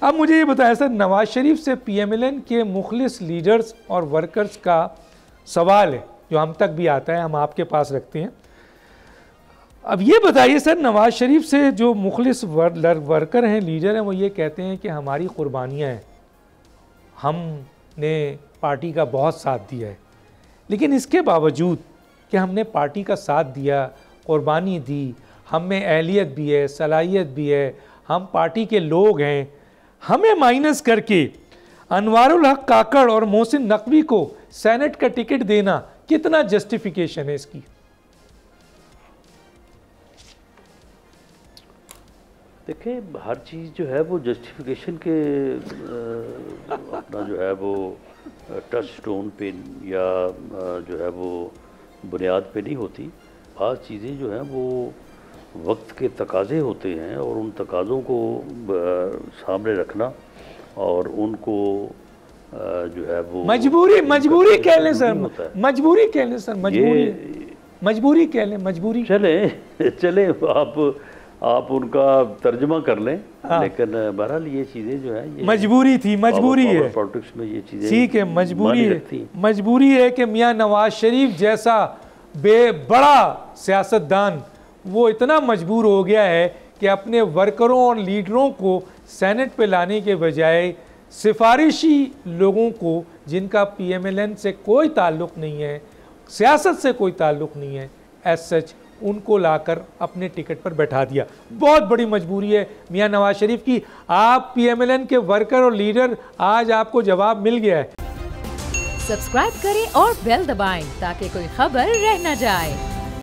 अब मुझे ये बताया सर, नवाज शरीफ से पीएमएलएन के मुखलिस लीडर्स और वर्कर्स का सवाल है जो हम तक भी आता है, हम आपके पास रखते हैं। अब ये बताइए सर, नवाज शरीफ से जो मुखलिस वर्कर हैं, लीडर हैं, वो ये कहते हैं कि हमारी कुर्बानियाँ हैं, हमने पार्टी का बहुत साथ दिया है, लेकिन इसके बावजूद कि हमने पार्टी का साथ दिया, कुर्बानी दी, हम में अहलियत भी है, सलाहियत भी है, हम पार्टी के लोग हैं, हमें माइनस करके अनवारुल हक काकड़ और मोहसिन नकवी को सेनेट का टिकट देना कितना जस्टिफिकेशन है इसकी? देखिए, हर चीज़ जो है वो जस्टिफिकेशन के अपना जो है वो टच स्टोन पे या जो है वो बुनियाद पे नहीं होती। आज चीज़ें जो हैं वो वक्त के तकाज़े होते हैं और उन तकाज़ों को सामने रखना और उनको जो है वो मजबूरी कह लें सर, मजबूरी कह लें सर, मजबूरी कह लें, मजबूरी चले आप उनका तर्जुमा कर लें। हाँ। लेकिन बहरहाल ये चीज़ें जो है ये मजबूरी थी, मजबूरी है, पॉलिटिक्स में ये चीज़ें ठीक है, मजबूरी है कि मियाँ नवाज शरीफ जैसा बड़ा सियासतदान वो इतना मजबूर हो गया है कि अपने वर्करों और लीडरों को सेनेट पे लाने के बजाय सिफारिशी लोगों को, जिनका पीएमएलएन से कोई ताल्लुक़ नहीं है, सियासत से कोई ताल्लुक़ नहीं है, एज सच उनको लाकर अपने टिकट पर बैठा दिया। बहुत बड़ी मजबूरी है मियां नवाज शरीफ की। आप पीएमएलएन के वर्कर और लीडर, आज आपको जवाब मिल गया है। सब्सक्राइब करें और बेल दबाएं ताकि कोई खबर रह न जाए।